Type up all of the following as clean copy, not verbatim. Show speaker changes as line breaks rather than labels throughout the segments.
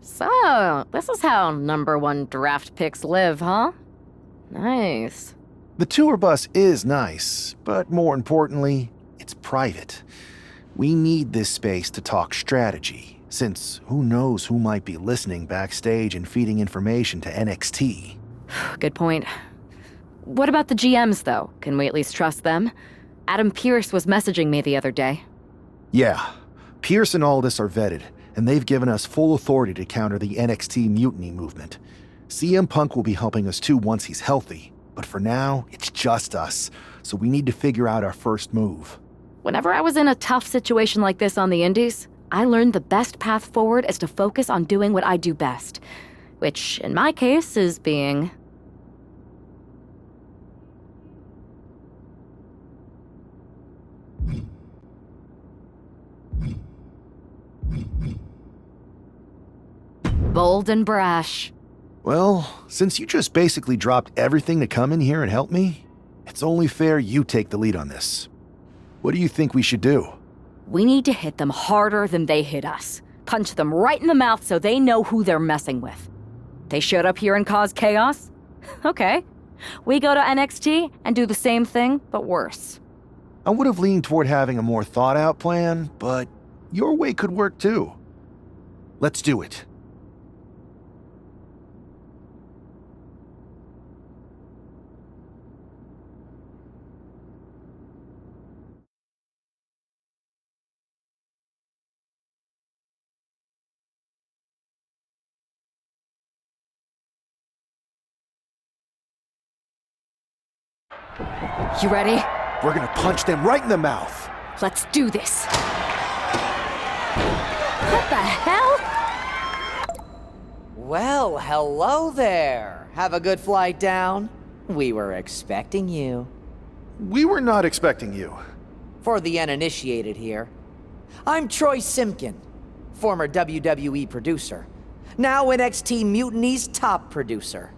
So, this is how #1 draft picks live, huh? Nice.
The tour bus is nice, but more importantly, it's private. We need this space to talk strategy, since who knows who might be listening backstage and feeding information to NXT.
Good point. What about the GMs, though? Can we at least trust them? Adam Pearce was messaging me the other day.
Yeah, Pierce and Aldis are vetted, and they've given us full authority to counter the NXT mutiny movement. CM Punk will be helping us too once he's healthy, but for now, it's just us, so we need to figure out our first move.
Whenever I was in a tough situation like this on the Indies, I learned the best path forward is to focus on doing what I do best, which, in my case, is being... bold and brash.
Well, since you just basically dropped everything to come in here and help me, it's only fair you take the lead on this. What do you think we should do?
We need to hit them harder than they hit us. Punch them right in the mouth so they know who they're messing with. They showed up here and caused chaos? Okay. We go to NXT and do the same thing, but worse.
I would have leaned toward having a more thought-out plan, but your way could work too. Let's do it.
You ready?
We're gonna punch them right in the mouth.
Let's do this. What the hell?
Well, hello there. Have a good flight down. We were expecting you.
We were not expecting you.
For the uninitiated here, I'm Troy Simkin, former WWE producer, now NXT Mutiny's top producer.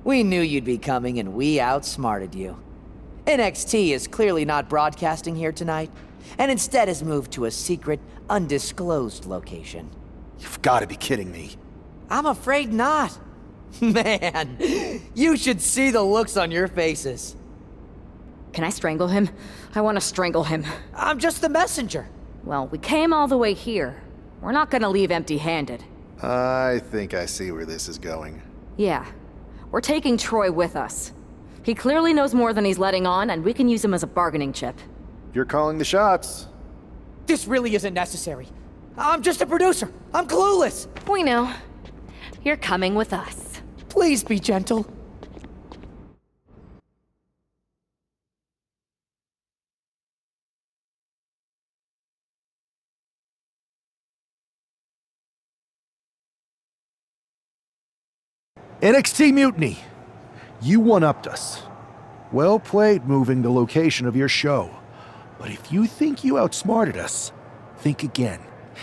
We knew you'd be coming and we outsmarted you. NXT is clearly not broadcasting here tonight, and instead has moved to a secret, undisclosed location.
You've got to be kidding me.
I'm afraid not. Man, you should see the looks on your faces.
Can I strangle him? I want to strangle him.
I'm just the messenger.
Well, we came all the way here. We're not gonna leave empty-handed.
I think I see where this is going.
Yeah. We're taking Troy with us. He clearly knows more than he's letting on, and we can use him as a bargaining chip.
You're calling the shots.
This really isn't necessary. I'm just a producer. I'm clueless.
We know. You're coming with us.
Please be gentle.
NXT Mutiny. You one-upped us. Well played moving the location of your show. But if you think you outsmarted us, think again.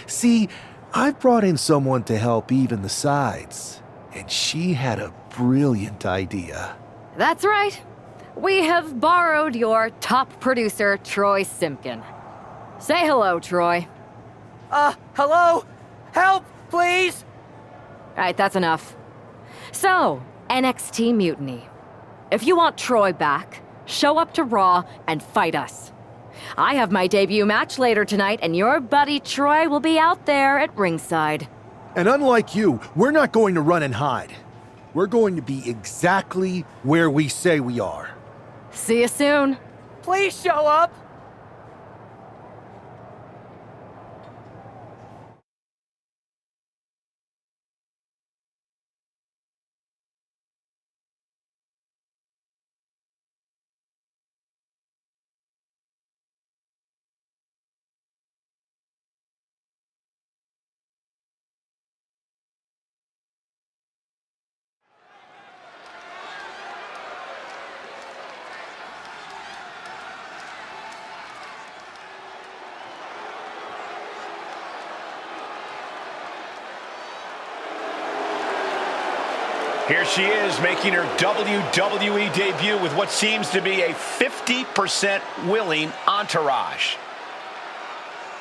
See, I've brought in someone to help even the sides, and she had a brilliant idea.
That's right. We have borrowed your top producer, Troy Simkin. Say hello, Troy.
Hello? Help, please?
All right, that's enough. So, NXT Mutiny. If you want Troy back, show up to Raw and fight us. I have my debut match later tonight, and your buddy Troy will be out there at ringside.
And unlike you, we're not going to run and hide. We're going to be exactly where we say we are.
See you soon.
Please show up.
Here she is, making her WWE debut with what seems to be a 50% willing entourage.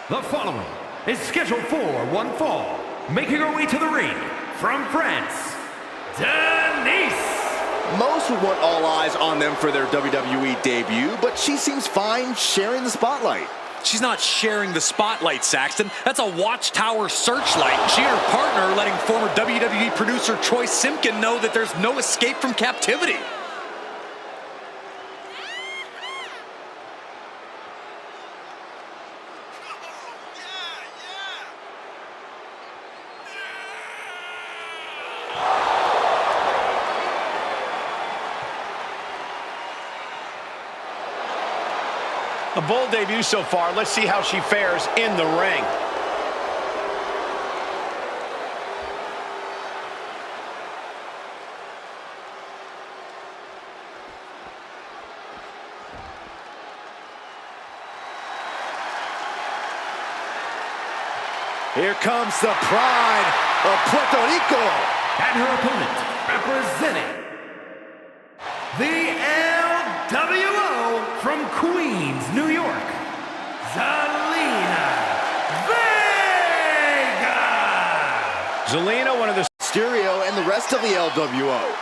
The following is scheduled for one fall, Making her way to the ring, from France, Denise!
Most would want all eyes on them for their WWE debut, but she seems fine sharing the spotlight.
She's not sharing the spotlight, Saxton. That's a watchtower searchlight. She and her partner are letting former WWE producer Troy Simpkin know that there's no escape from captivity.
A bold debut so far. Let's see how she fares in the ring.
Here comes the pride of Puerto Rico.
And her opponent, representing the LWO from Queens, New York, Zelina Vega!
Zelina, one of the
Mysterio and the rest of the LWO.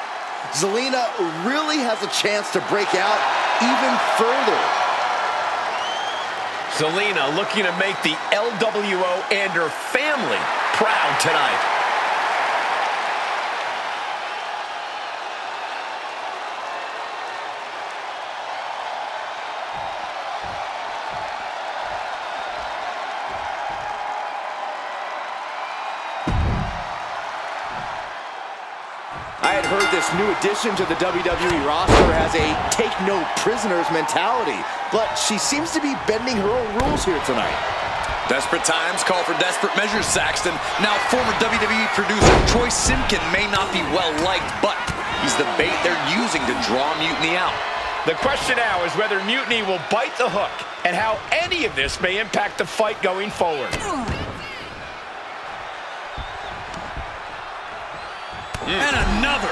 Zelina really has a chance to break out even further.
Zelina looking to make the LWO and her family proud tonight.
I had heard this new addition to the WWE roster has a take-no-prisoners mentality, but she seems to be bending her own rules here tonight.
Desperate times call for desperate measures, Saxton. Now, former WWE producer Troy Simpkin may not be well-liked, but he's the bait they're using to draw Mutiny out.
The question now is whether Mutiny will bite the hook and how any of this may impact the fight going forward.
And another.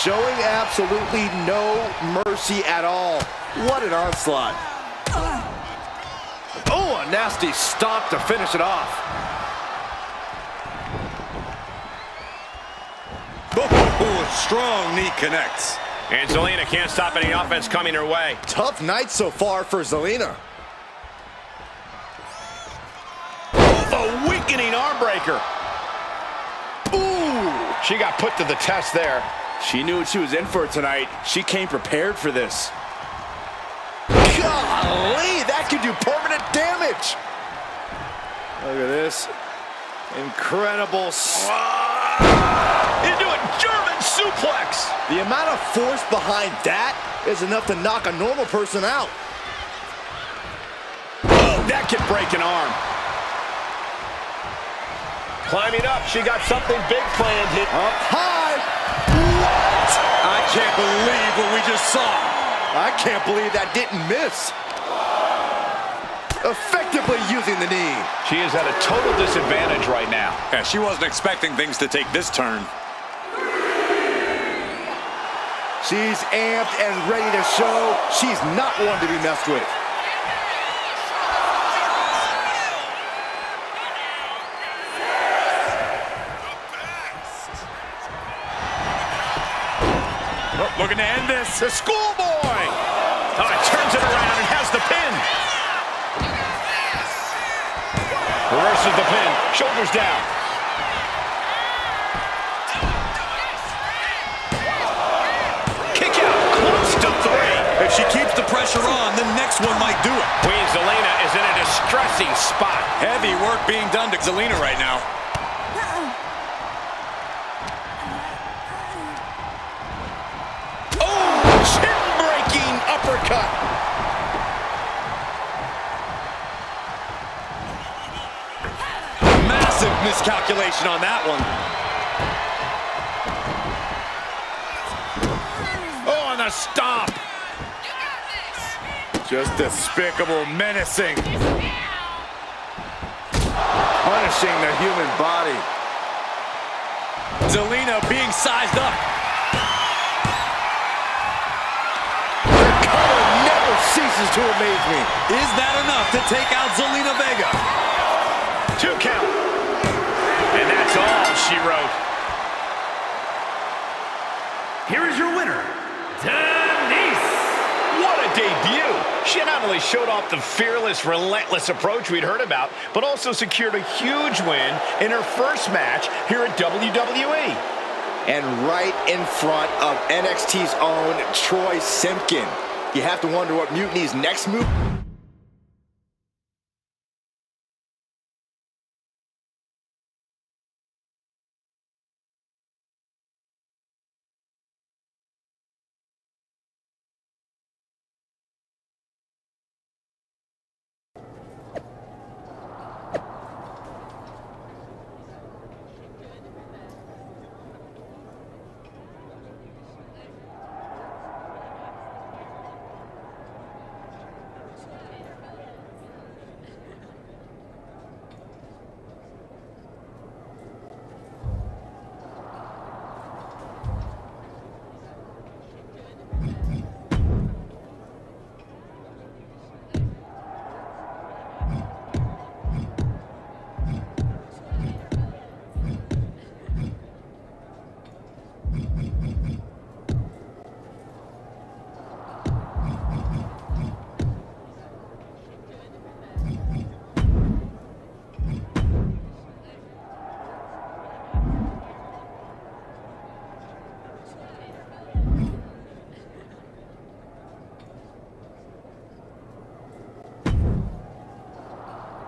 Showing absolutely no mercy at all. What an onslaught. Oh, a nasty stop to finish it off.
Oh, a strong knee connects.
And Zelina can't stop any offense coming her way.
Tough night so far for Zelina.
The weakening arm breaker.
Ooh!
She got put to the test there.
She knew what she was in for tonight. She came prepared for this. Golly, that could do permanent damage. Look at this. Incredible.
Into a German suplex.
The amount of force behind that is enough to knock a normal person out.
Oh, that could break an arm. Climbing up, she got something big planned. Hit
Up high. What?
I can't believe what we just saw.
I can't believe that didn't miss. Effectively using the knee.
She is at a total disadvantage right now.
Yeah, she wasn't expecting things to take this turn.
She's amped and ready to show she's not one to be messed with.
Looking to end this.
The schoolboy! Oh, it turns it around and has the pin. Reverses the pin. Shoulders down. Kick out. Close to 3.
If she keeps the pressure on, the next one might do it.
Queen Zelina is in a distressing spot.
Heavy work being done to Zelina right now.
Chin-breaking uppercut.
Massive miscalculation on that one.
Oh, and a stomp.
Just despicable, menacing. Punishing the human body.
Zelina being sized up.
Ceases to amaze me.
Is that enough to take out Zelina Vega?
2 count. And that's That's all she wrote.
Here is your winner, Denise.
What a debut! She not only showed off the fearless, relentless approach we'd heard about, but also secured a huge win in her first match here at WWE.
And right in front of NXT's own Troy Simpkin. You have to wonder what Mutiny's next move...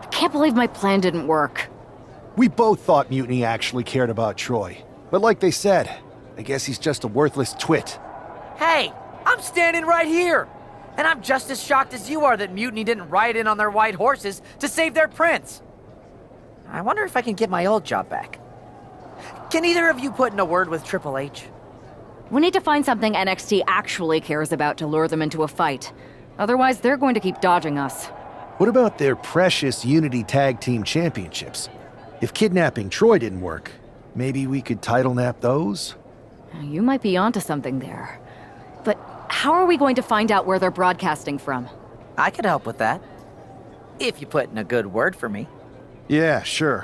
I can't believe my plan didn't work.
We both thought Mutiny actually cared about Troy. But like they said, I guess he's just a worthless twit.
Hey, I'm standing right here. And I'm just as shocked as you are that Mutiny didn't ride in on their white horses to save their prince. I wonder if I can get my old job back. Can either of you put in a word with Triple H?
We need to find something NXT actually cares about to lure them into a fight. Otherwise, they're going to keep dodging us.
What about their precious Unity Tag Team Championships? If kidnapping Troy didn't work, maybe we could title nap those?
You might be onto something there. But how are we going to find out where they're broadcasting from?
I could help with that. If you put in a good word for me.
Yeah, sure.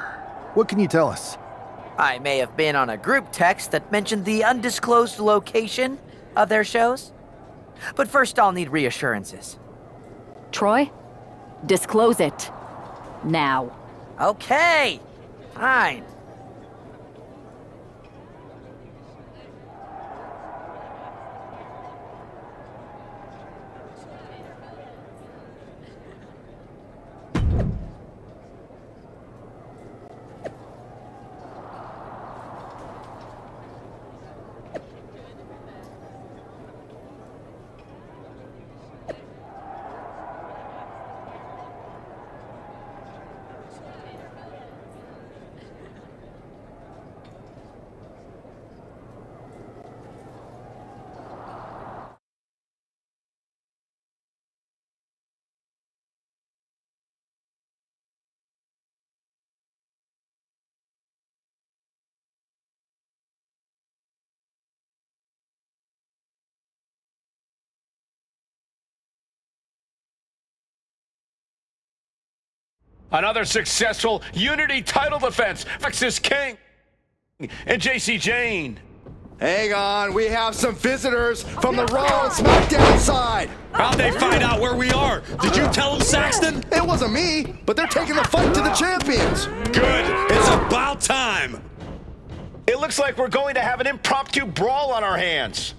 What can you tell us?
I may have been on a group text that mentioned the undisclosed location of their shows. But first I'll need reassurances.
Troy? Disclose it. Now.
Okay, fine.
Another successful Unity title defense. Vexus King and JC Jane.
Hang on, we have some visitors from the Raw and SmackDown side.
How'd they find out where we are? Did you tell them, Saxton?
It wasn't me, but they're taking the fight to the champions.
Good. It's about time.
It looks like we're going to have an impromptu brawl on our hands.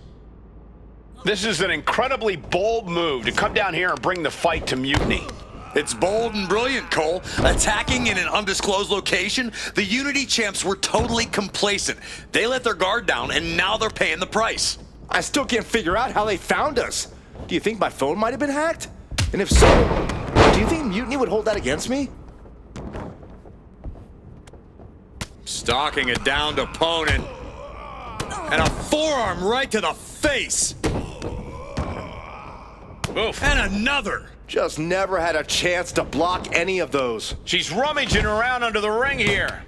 This is an incredibly bold move to come down here and bring the fight to Mutiny.
It's bold and brilliant, Cole. Attacking in an undisclosed location, the Unity champs were totally complacent. They let their guard down, and now they're paying the price.
I still can't figure out how they found us. Do you think my phone might have been hacked? And if so, do you think Mutiny would hold that against me?
Stalking a downed opponent. And a forearm right to the face.
Oof.
And another.
Just never had a chance to block any of those.
She's rummaging around under the ring here.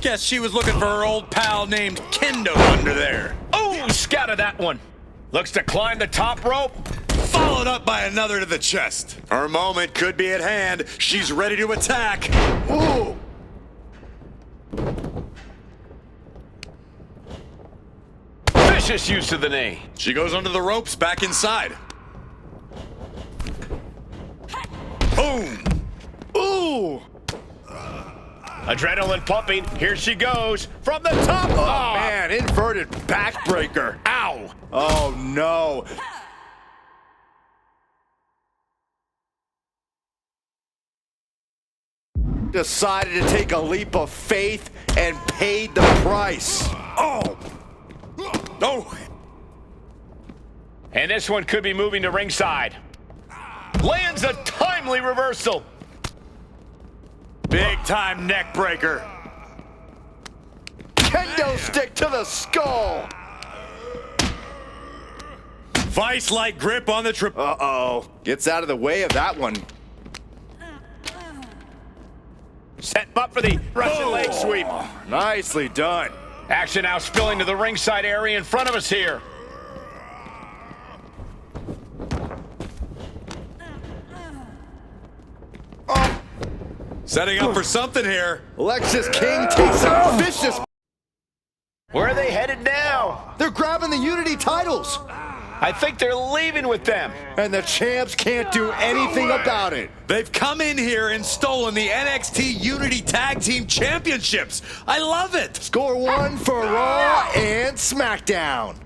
Guess she was looking for her old pal named Kendo under there.
Oh, scouted that one. Looks to climb the top rope.
Followed up by another to the chest. Her moment could be at hand. She's ready to attack.
Ooh!
She's just used to the knee.
She goes under the ropes, back inside. Boom!
Ooh!
Adrenaline pumping. Here she goes from the top.
Oh, man, inverted backbreaker.
Ow!
Oh, no. Decided to take a leap of faith and paid the price.
Oh! Oh!
And this one could be moving to ringside. Lands a timely reversal.
Big time neck breaker.
Kendo stick to the skull.
Vice-like grip on the trip.
Uh-oh. Gets out of the way of that one.
Set up for the Russian leg sweep.
Nicely done.
Action now spilling to the ringside area in front of us here.
Setting up for something here.
Alexis King takes a vicious...
Where are they headed now?
They're grabbing the Unity titles.
I think they're leaving with them.
And the champs can't do anything about it.
They've come in here and stolen the NXT Unity Tag Team Championships. I love it.
Score one for Raw and SmackDown.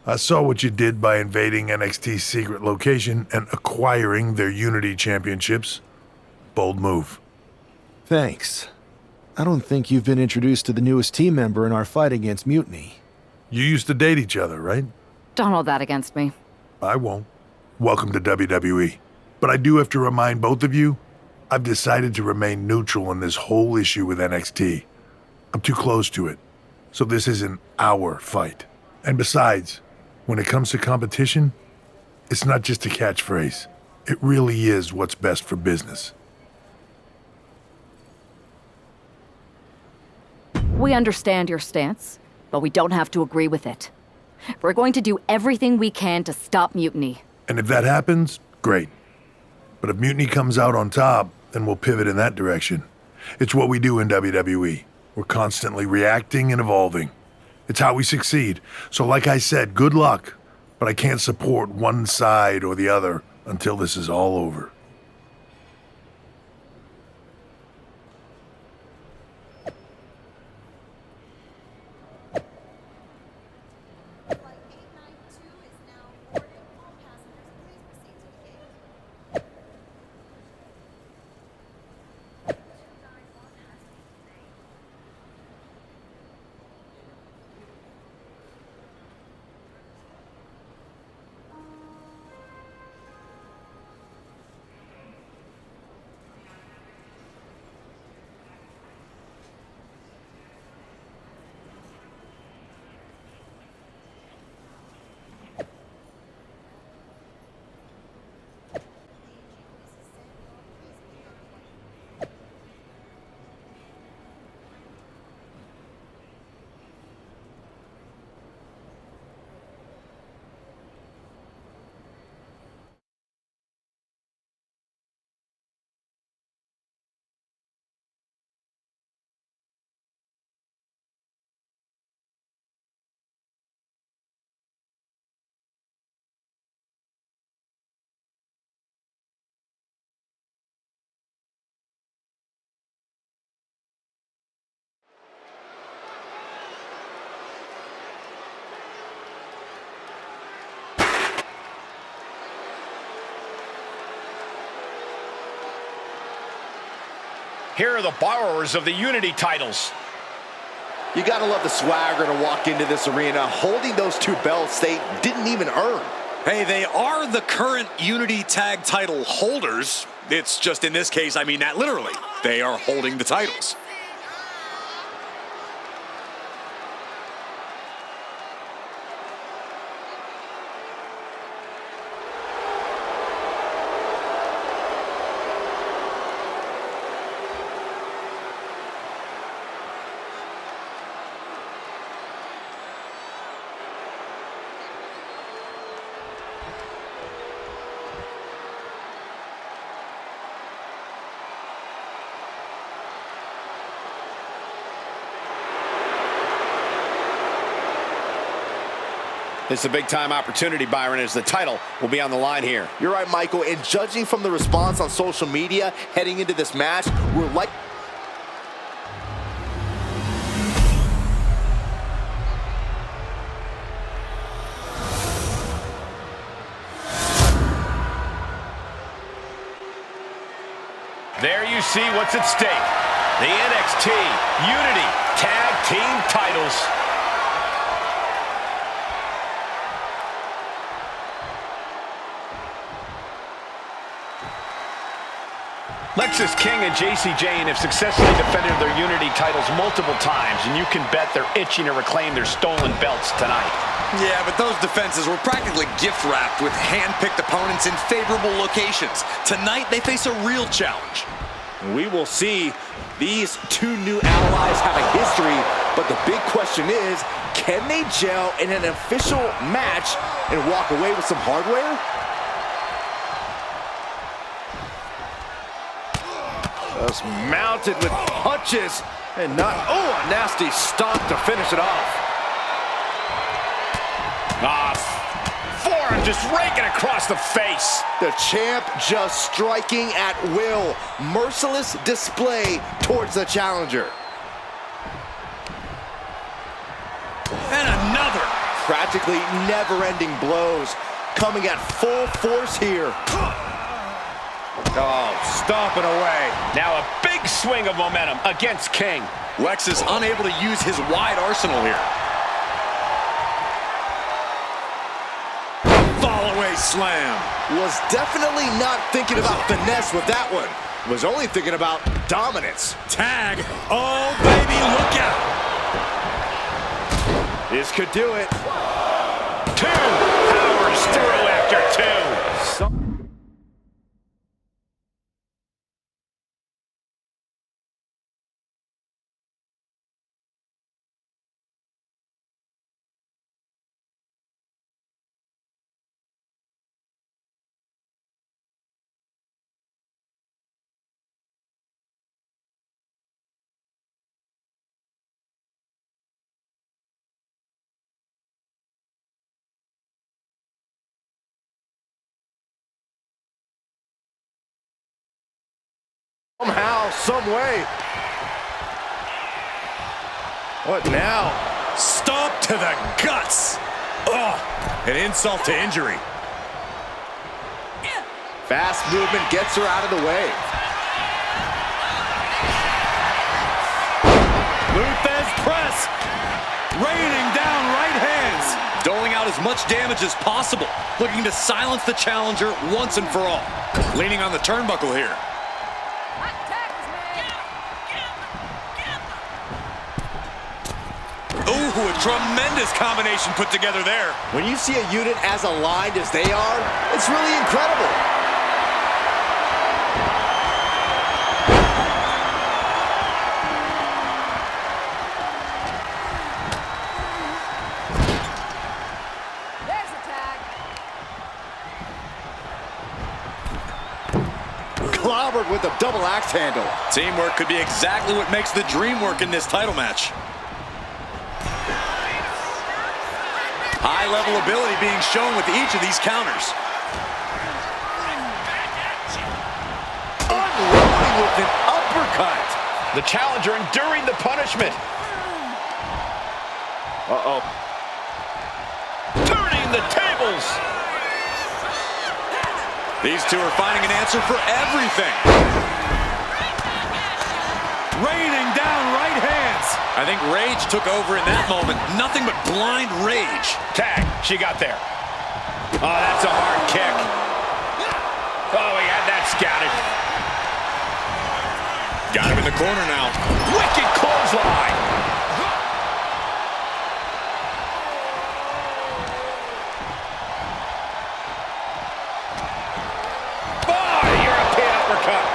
I saw what you did by invading NXT's secret location and acquiring their Unity Championships. Bold move.
Thanks. I don't think you've been introduced to the newest team member in our fight against Mutiny.
You used to date each other, right?
Don't hold that against me.
I won't. Welcome to WWE. But I do have to remind both of you, I've decided to remain neutral in this whole issue with NXT. I'm too close to it, so this isn't our fight. And besides, when it comes to competition, it's not just a catchphrase. It really is what's best for business.
We understand your stance, but we don't have to agree with it. We're going to do everything we can to stop Mutiny.
And if that happens, great. But if Mutiny comes out on top, then we'll pivot in that direction. It's what we do in WWE. We're constantly reacting and evolving. It's how we succeed. So like I said, good luck. But I can't support one side or the other until this is all over.
Here are the borrowers of the Unity titles.
You gotta love the swagger to walk into this arena holding those two belts they didn't even earn.
Hey, they are the current Unity Tag title holders. It's just in this case, I mean that literally. They are holding the titles.
It's a big-time opportunity, Byron, as the title will be on the line here.
You're right, Michael, and judging from the response on social media heading into this match, we're like...
There you see what's at stake. The NXT Unity Tag Team titles. Lexis King and JC Jane have successfully defended their Unity titles multiple times, and you can bet they're itching to reclaim their stolen belts tonight.
Yeah, but those defenses were practically gift-wrapped with hand-picked opponents in favorable locations. Tonight, they face a real challenge.
We will see. These two new allies have a history, but the big question is, can they gel in an official match and walk away with some hardware? Just mounted with punches and not, oh, a nasty stop to finish it off.
Forearm just raking across the face.
The champ just striking at will. Merciless display towards the challenger.
And another.
Practically never-ending blows coming at full force here. Oh, stomping away.
Now a big swing of momentum against King.
Lex is unable to use his wide arsenal here. Fall-away slam.
Was definitely not thinking about finesse with that one. Was only thinking about dominance.
Tag. Oh, baby, look out.
This could do it.
Two. Powers through after two.
Somehow, some way. What now?
Stomp to the guts. Oh, an insult to injury.
Fast movement gets her out of the way.
Luthez press. Raining down right hands. Doling out as much damage as possible. Looking to silence the challenger once and for all. Leaning on the turnbuckle here. Ooh, a tremendous combination put together there.
When you see a unit as aligned as they are, it's really incredible.
There's a tag.
Clobbered with a double axe handle.
Teamwork could be exactly what makes the dream work in this title match. High-level ability being shown with each of these counters.
Unloading with an uppercut.
The challenger enduring the punishment.
Uh-oh.
Turning the tables.
These two are finding an answer for everything. Raining down right hands. I think rage took over in that moment. Nothing but blind rage.
Tag, she got there. Oh, that's a hard kick. Oh, he had that scouted.
Got him in the corner now.
Wicked clothesline. Oh, European uppercut.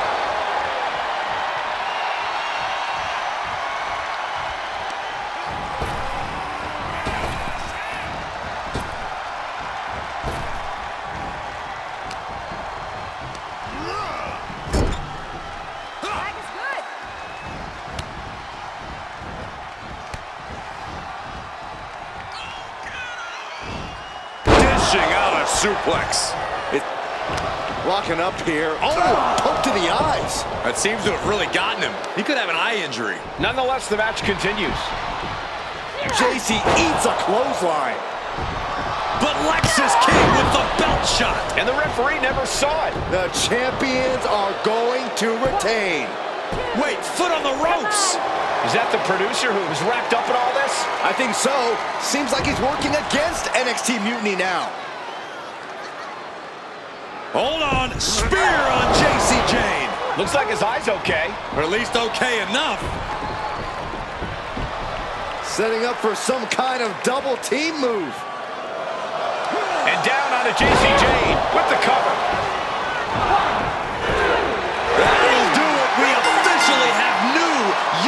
suplex.
Locking up here. Oh, poke to the eyes.
That seems to have really gotten him. He could have an eye injury.
Nonetheless, the match continues.
JC eats a clothesline.
But Lex is king with the belt shot.
And the referee never saw it.
The champions are going to retain.
Wait, foot on the ropes.
Is that the producer who was wrapped up in all this?
I think so. Seems like he's working against NXT Mutiny now.
Hold on. Spear on JC Jane.
Looks like his eye's okay.
Or at least okay enough.
Setting up for some kind of double team move.
And down onto JC Jane with the cover.
That'll do it. We officially have new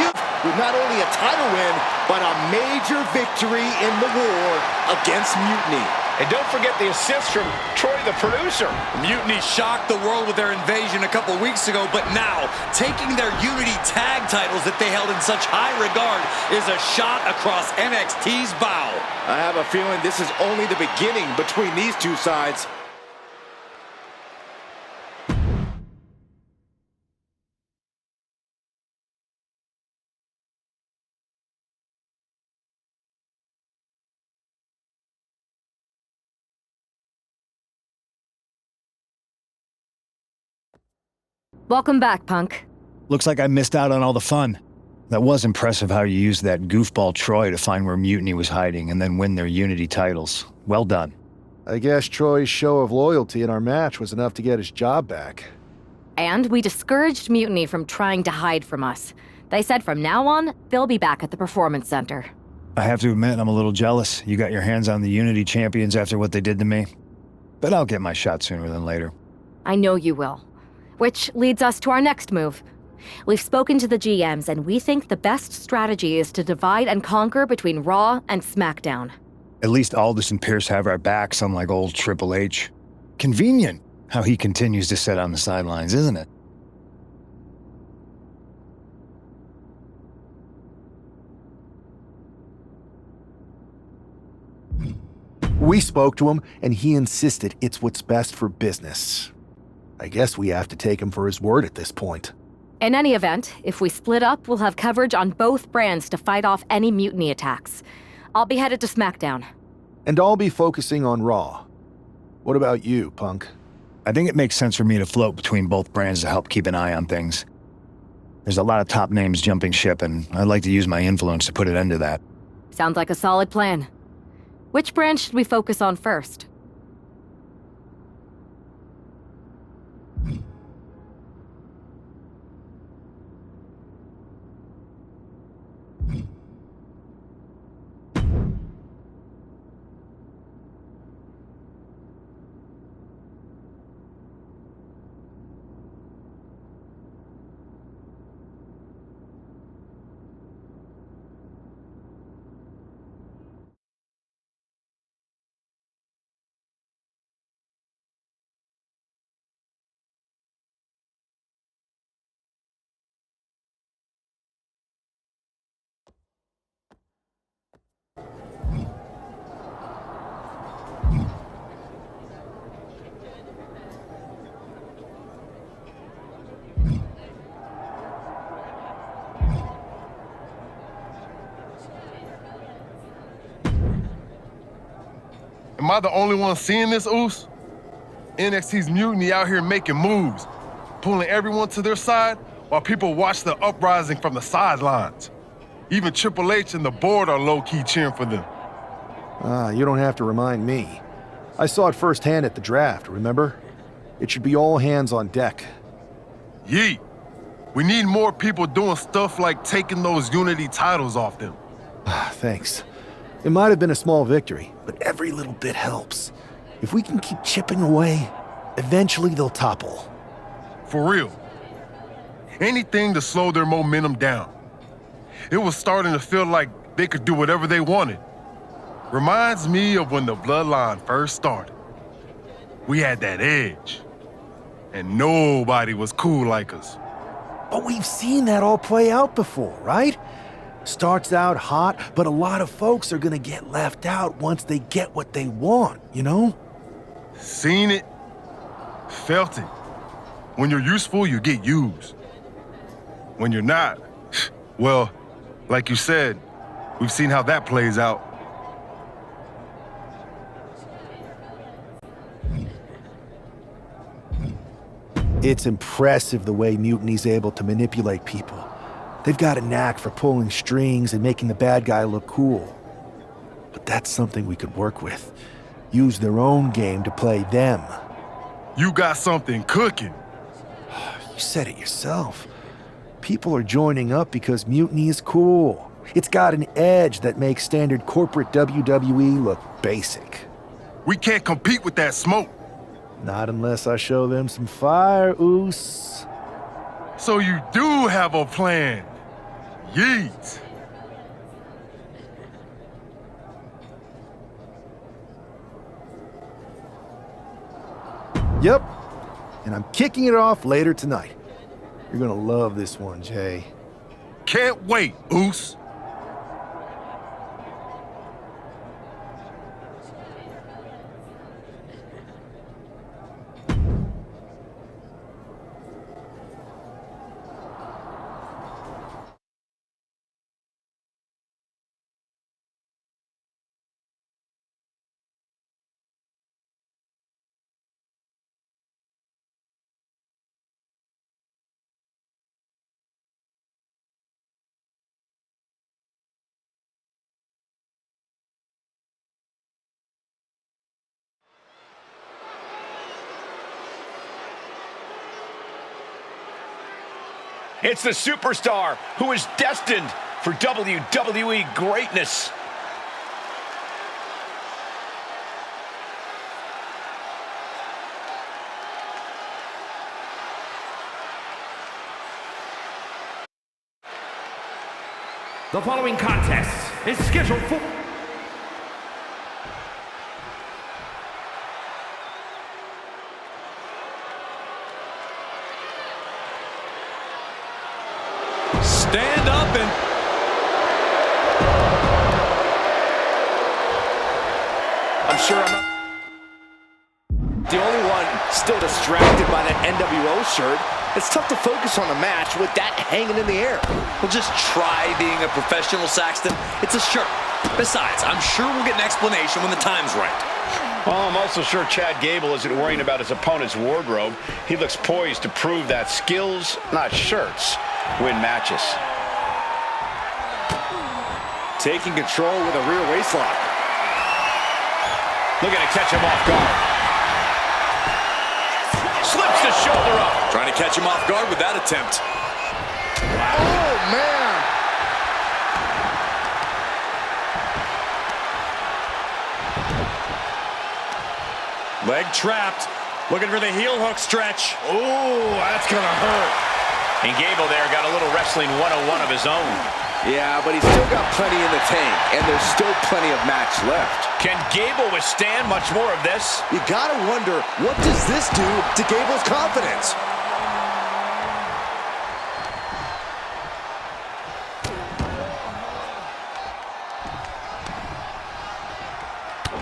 youth.
With not only a title win, but a major victory in the war against Mutiny.
And don't forget the assist from Troy, the producer.
Mutiny shocked the world with their invasion a couple weeks ago, but now, taking their Unity tag titles that they held in such high regard is a shot across NXT's bow.
I have a feeling this is only the beginning between these two sides.
Welcome back, Punk.
Looks like I missed out on all the fun. That was impressive how you used that goofball Troy to find where Mutiny was hiding and then win their Unity titles. Well done.
I guess Troy's show of loyalty in our match was enough to get his job back.
And we discouraged Mutiny from trying to hide from us. They said from now on, they'll be back at the Performance Center.
I have to admit, I'm a little jealous. You got your hands on the Unity champions after what they did to me. But I'll get my shot sooner than later.
I know you will. Which leads us to our next move. We've spoken to the GMs, and we think the best strategy is to divide and conquer between Raw and SmackDown.
At least Aldous and Pierce have our backs, unlike old Triple H. Convenient how he continues to sit on the sidelines, isn't it?
We spoke to him, and he insisted it's what's best for business. I guess we have to take him for his word at this point.
In any event, if we split up, we'll have coverage on both brands to fight off any Mutiny attacks. I'll be headed to SmackDown.
And I'll be focusing on Raw. What about you, Punk?
I think it makes sense for me to float between both brands to help keep an eye on things. There's a lot of top names jumping ship, and I'd like to use my influence to put an end to that.
Sounds like a solid plan. Which brand should we focus on first?
Am I the only one seeing this, Oos? NXT's Mutiny out here making moves, pulling everyone to their side while people watch the uprising from the sidelines. Even Triple H and the board are low-key cheering for them.
You don't have to remind me. I saw it firsthand at the draft, remember? It should be all hands on deck.
Yeet. We need more people doing stuff like taking those Unity titles off them.
Thanks. It might have been a small victory, but every little bit helps. If we can keep chipping away, eventually they'll topple.
For real. Anything to slow their momentum down. It was starting to feel like they could do whatever they wanted. Reminds me of when the Bloodline first started. We had that edge, and nobody was cool like us.
But we've seen that all play out before, right? Starts out hot, but a lot of folks are gonna get left out once they get what they want, you know?
Seen it, felt it. When you're useful, you get used. When you're not, well, like you said, we've seen how that plays out.
It's impressive the way Mutiny's able to manipulate people. They've got a knack for pulling strings and making the bad guy look cool. But that's something we could work with. Use their own game to play them.
You got something cooking.
You said it yourself. People are joining up because Mutiny is cool. It's got an edge that makes standard corporate WWE look basic.
We can't compete with that smoke.
Not unless I show them some fire, Oos.
So you do have a plan. Yeet.
Yep, and I'm kicking it off later tonight. You're gonna love this one, Jay.
Can't wait, Oos.
It's the superstar who is destined for WWE greatness.
The following contest is scheduled for...
Stand up and... I'm sure I'm not the only one still distracted by that NWO shirt. It's tough to focus on the match with that hanging in the air. Well, just try being a professional, Saxton. It's a shirt. Besides, I'm sure we'll get an explanation when the time's right.
Well, I'm also sure Chad Gable isn't worrying about his opponent's wardrobe. He looks poised to prove that skills, not shirts, win matches.
Taking control with a rear waistlock.
Looking to catch him off guard. Slips the shoulder up.
Trying to catch him off guard with that attempt.
Oh, man.
Leg trapped. Looking for the heel hook stretch.
Oh, that's gonna hurt.
And Gable there got a little wrestling 101 of his own.
Yeah, but he's still got plenty in the tank, and there's still plenty of match left.
Can Gable withstand much more of this?
You gotta wonder, what does this do to Gable's confidence?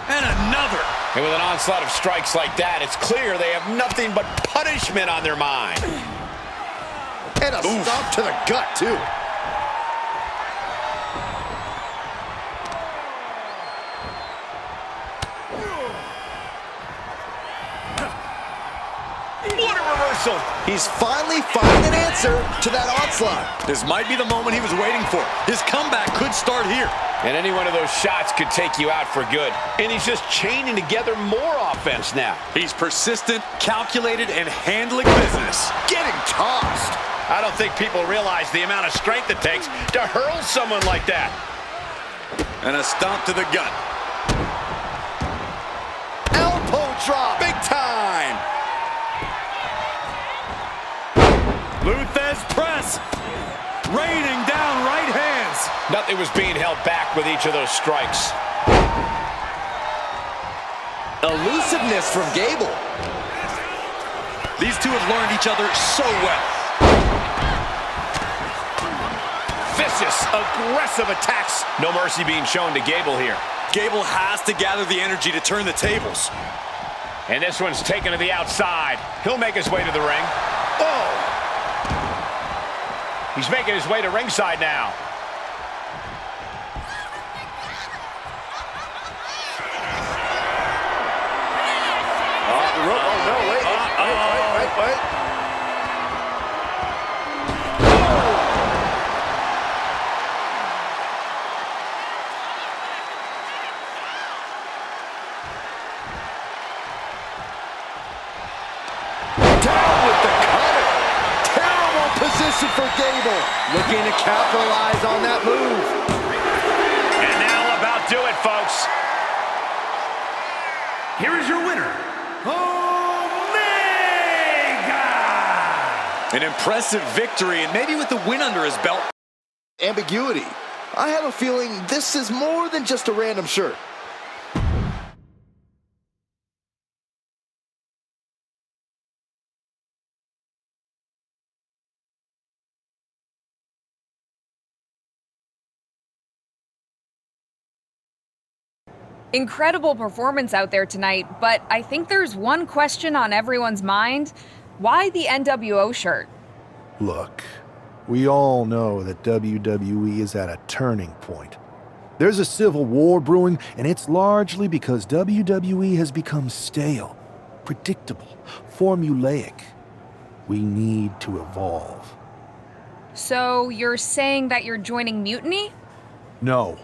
And another.
And with an onslaught of strikes like that, it's clear they have nothing but punishment on their mind.
And a stomp to the gut, too.
What a reversal!
He's finally finding an answer to that onslaught.
This might be the moment he was waiting for. His comeback could start here.
And any one of those shots could take you out for good. And he's just chaining together more offense now.
He's persistent, calculated, and handling business.
Getting tossed.
I don't think people realize the amount of strength it takes to hurl someone like that.
And a stomp to the gut.
Elbow drop.
Big time. Luthez press. Raining down right hands.
Nothing was being held back with each of those strikes.
Elusiveness from Gable.
These two have learned each other so well.
Vicious, aggressive attacks. No mercy being shown to Gable here.
Gable has to gather the energy to turn the tables.
And this one's taken to the outside. He'll make his way to the ring. Oh! He's making his way to ringside now.
Oh, no, wait. Wait. Down with the cutter. Terrible position for Gable. Looking to capitalize on that move.
And that'll about do it, folks.
Here is your winner, OMÉGA!
An impressive victory, and maybe with the win under his belt. Ambiguity. I have a feeling this is more than just a random shirt.
Incredible performance out there tonight, but I think there's one question on everyone's mind. Why the NWO shirt?
Look, we all know that WWE is at a turning point. There's a civil war brewing, and it's largely because WWE has become stale, predictable, formulaic. We need to evolve.
So you're saying that you're joining Mutiny?
No.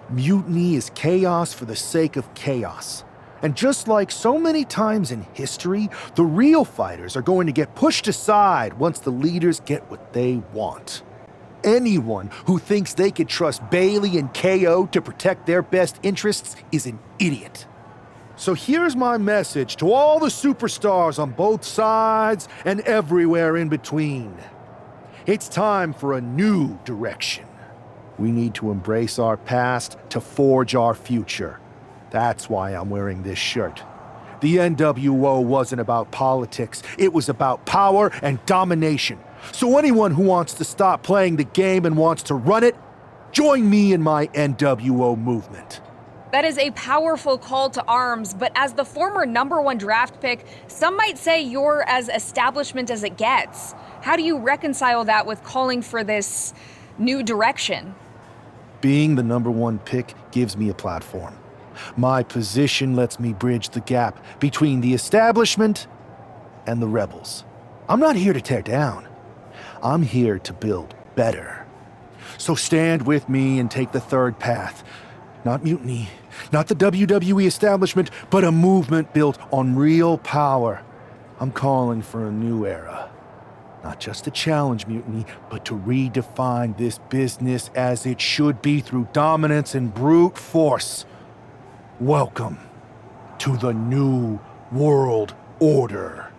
Mutiny is chaos for the sake of chaos. And just like so many times in history, the real fighters are going to get pushed aside once the leaders get what they want. Anyone who thinks they could trust Bailey and KO to protect their best interests is an idiot. So here's my message to all the superstars on both sides and everywhere in between. It's time for a new direction. We need to embrace our past to forge our future. That's why I'm wearing this shirt. The NWO wasn't about politics. It was about power and domination. So anyone who wants to stop playing the game and wants to run it, join me in my NWO movement.
That is a powerful call to arms, but as the former #1 draft pick, some might say you're as establishment as it gets. How do you reconcile that with calling for this new direction?
Being the #1 pick gives me a platform. My position lets me bridge the gap between the establishment and the rebels. I'm not here to tear down. I'm here to build better. So stand with me and take the third path. Not mutiny, not the WWE establishment, but a movement built on real power. I'm calling for a new era. Not just to challenge mutiny, but to redefine this business as it should be through dominance and brute force. Welcome to the New World Order.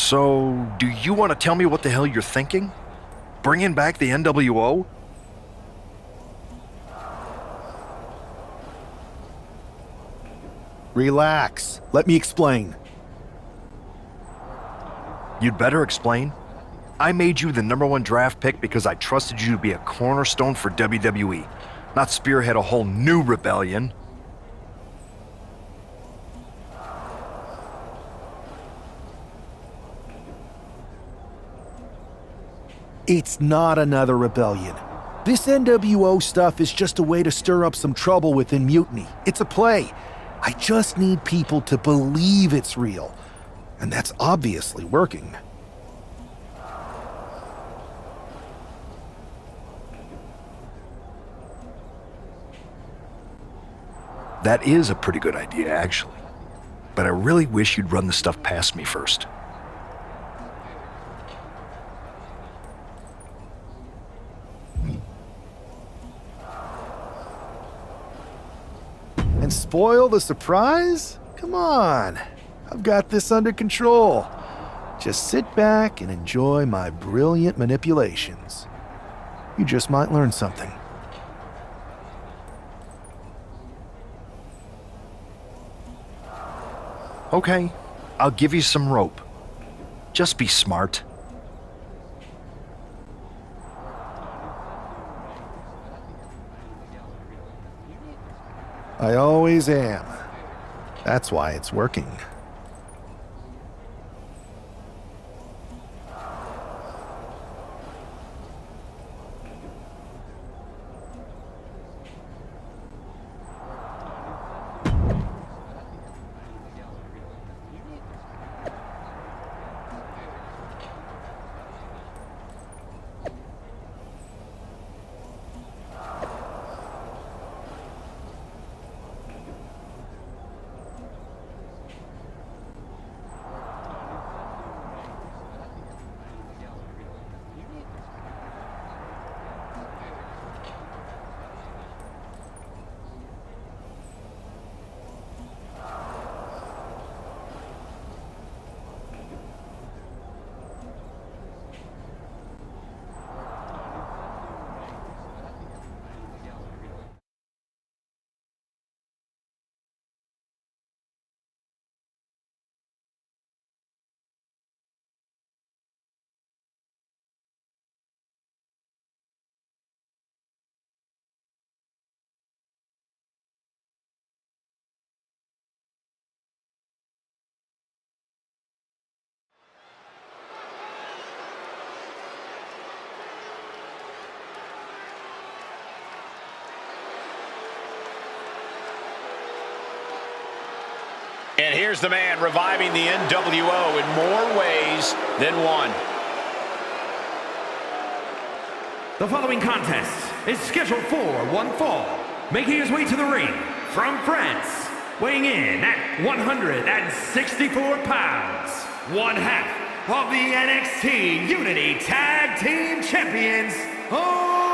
So, do you want to tell me what the hell you're thinking? Bringing back the NWO?
Relax. Let me explain.
You'd better explain. I made you the #1 draft pick because I trusted you to be a cornerstone for WWE, not spearhead a whole new rebellion.
It's not another rebellion. This NWO stuff is just a way to stir up some trouble within Mutiny. It's a play. I just need people to believe it's real. And that's obviously working.
That is a pretty good idea, actually. But I really wish you'd run the stuff past me first.
And spoil the surprise? Come on. I've got this under control. Just sit back and enjoy my brilliant manipulations. You just might learn something.
Okay, I'll give you some rope. Just be smart.
I always am. That's why it's working.
And here's the man reviving the NWO in more ways than one.
The following contest is scheduled for one fall, making his way to the ring from France, weighing in at 164 pounds, one half of the NXT Unity Tag Team Champions, OMÉGA!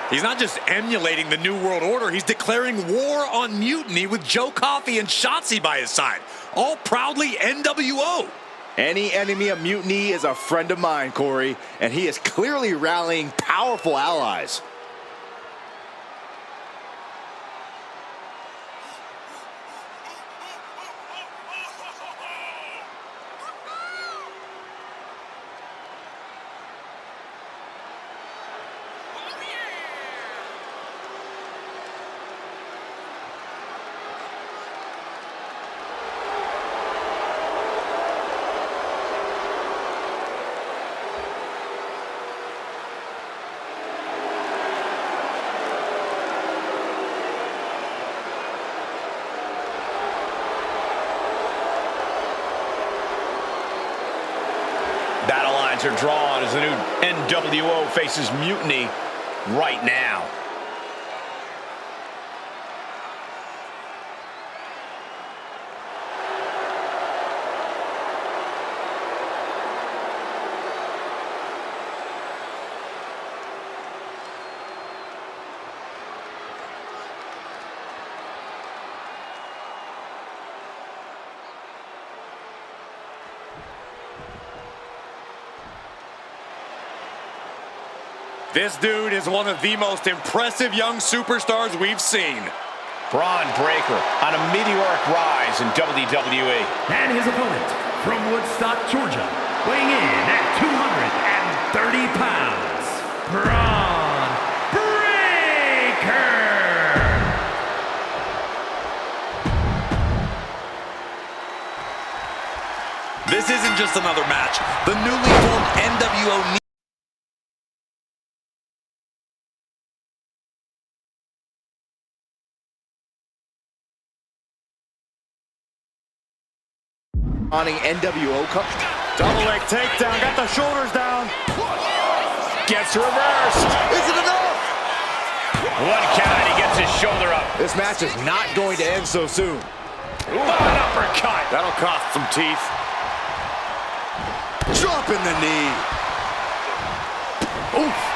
He's not just emulating the New World Order, he's declaring war on Mutiny with Joe Coffey and Shotzi by his side, all proudly NWO.
Any enemy of Mutiny is a friend of mine, Corey, and he is clearly rallying powerful allies.
Battle lines are drawn as the new NWO faces Mutiny right now.
This dude is one of the most impressive young superstars we've seen.
Braun Breaker on a meteoric rise in WWE.
And his opponent from Woodstock, Georgia, weighing in at 230 pounds, Braun Breaker!
This isn't just another match. The newly formed NWO
on the NWO Cup.
double leg takedown, got the shoulders down.
Gets reversed.
Is it enough?
One count, he gets his shoulder up.
This match is not going to end so soon.
Ooh, an uppercut.
That'll cost some teeth.
Dropping the knee. Oof.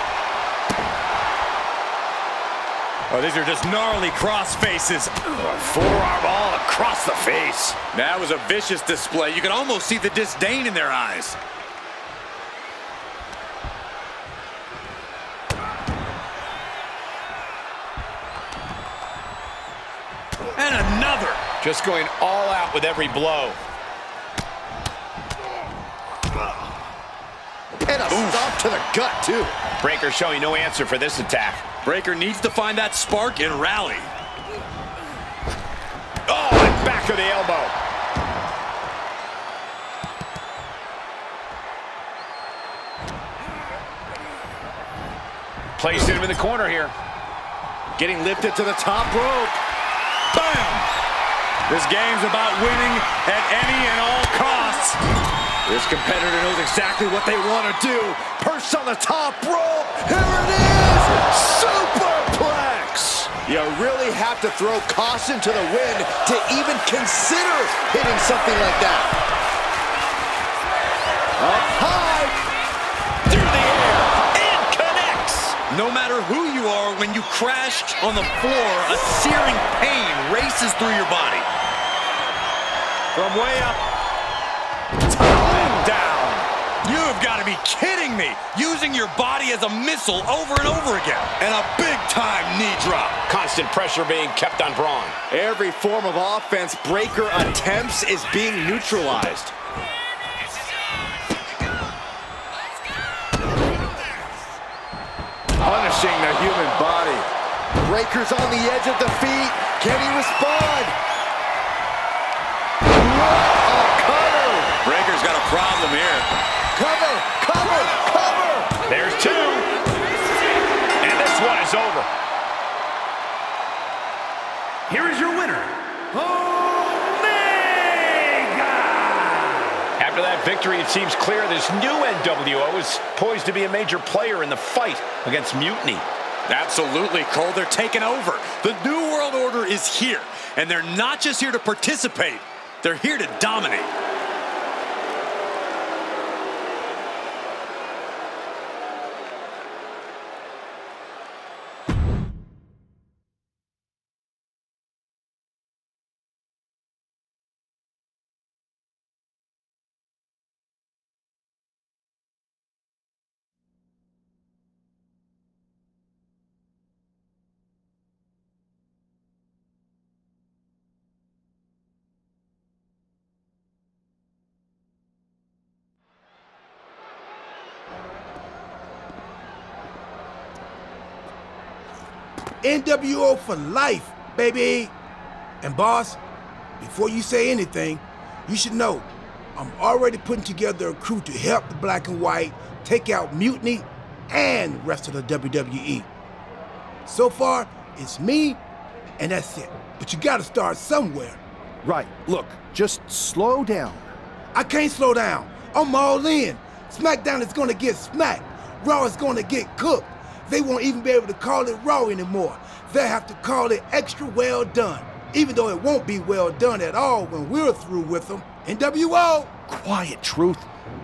Oh, these are just gnarly cross faces.
Forearm all across the face.
That was a vicious display. You can almost see the disdain in their eyes. And another.
Just going all out with every blow.
And a stomp to the gut, too.
Breaker showing no answer for this attack.
Breaker needs to find that spark and rally.
Oh, and back of the elbow. Placing him in the corner here.
Getting lifted to the top rope.
Bam! This game's about winning at any and all costs.
This competitor knows exactly what they want to do. Perched on the top rope. Here it is! Superplex! You really have to throw caution to the wind to even consider hitting something like that. Up high.
Through the air. And connects.
No matter who you are, when you crash on the floor, a searing pain races through your body. From way up. Down. You've got to be kidding me. Using your body as a missile over and over again. And a big-time knee drop.
Constant pressure being kept on Braun.
Every form of offense Breaker attempts is being neutralized. Punishing the human body. Breaker's on the edge of defeat. Can he respond?
Breaker's got a problem here.
Cover, cover, cover!
There's two. And this one is over.
Here is your winner, OMÉGA!
After that victory, it seems clear this new NWO is poised to be a major player in the fight against Mutiny.
Absolutely, Cole. They're taking over. The New World Order is here. And they're not just here to participate. They're here to dominate.
NWO for life, baby. And boss, before you say anything, you should know I'm already putting together a crew to help the Black and White take out Mutiny and the rest of the WWE. So far, it's me, and that's it. But you gotta start somewhere.
Right. Look, just slow down.
I can't slow down. I'm all in. SmackDown is gonna get smacked. Raw is gonna get cooked. They won't even be able to call it Raw anymore. They'll have to call it Extra Well Done, even though it won't be well done at all when we're through with them. NWO!
Quiet, Truth.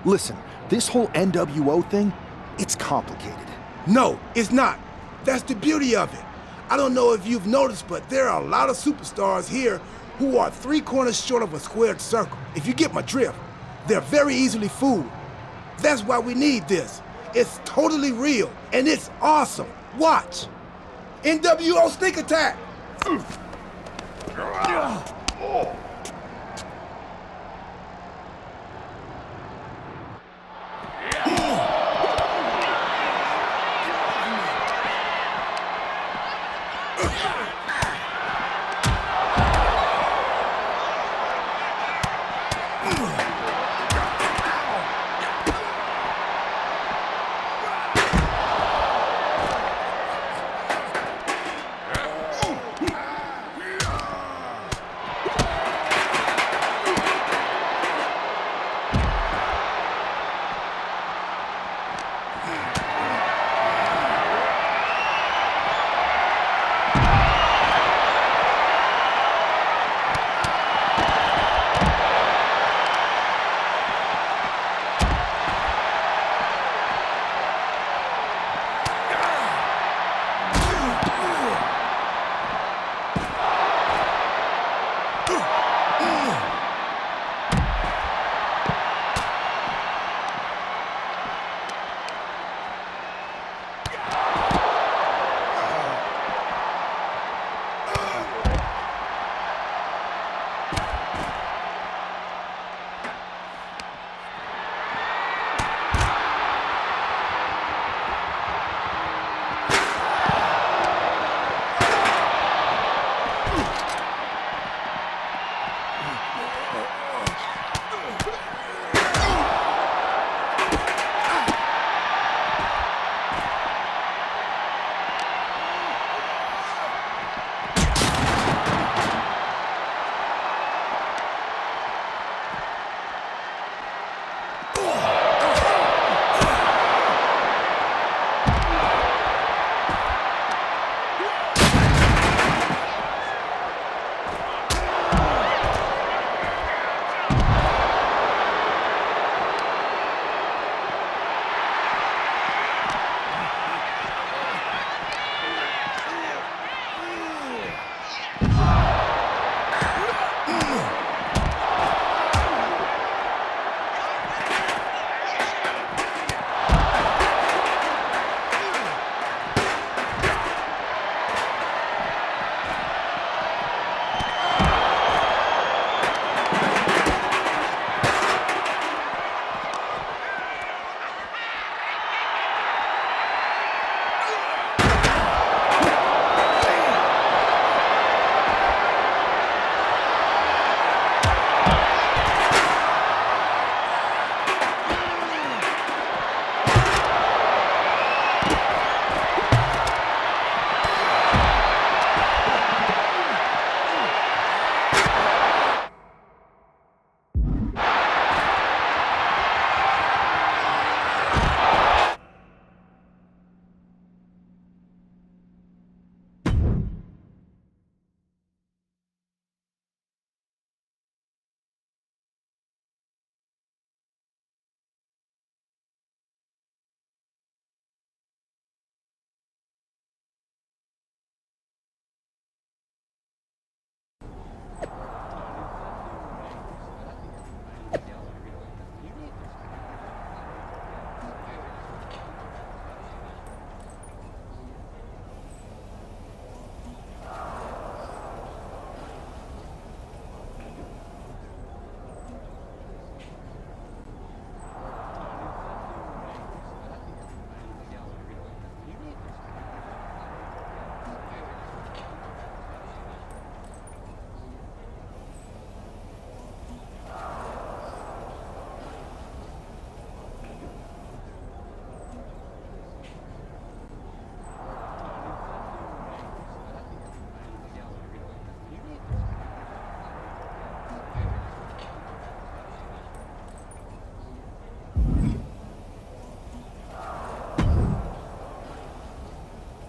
Listen, this whole NWO thing, it's complicated.
No, it's not. That's the beauty of it. I don't know if you've noticed, but there are a lot of superstars here who are 3 corners short of a squared circle. If you get my drift, they're very easily fooled. That's why we need this. It's totally real, and it's awesome. Watch. NWO sneak attack.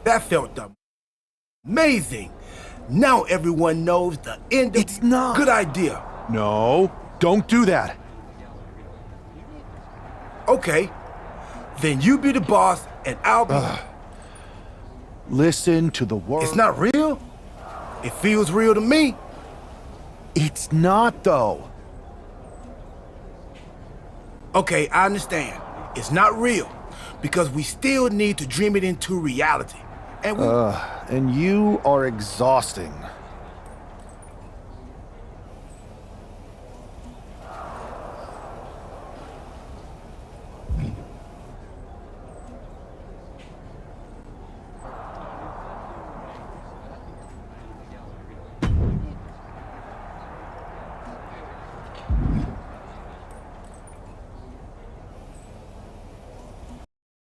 That felt amazing. Now everyone knows the end of...
It's not.
Good idea.
No, don't do that.
Okay, then you be the boss and I'll be...
Listen to the word.
It's not real? It feels real to me.
It's not, though.
Okay, I understand. It's not real. because we still need to dream it into reality. And we...
And you are exhausting.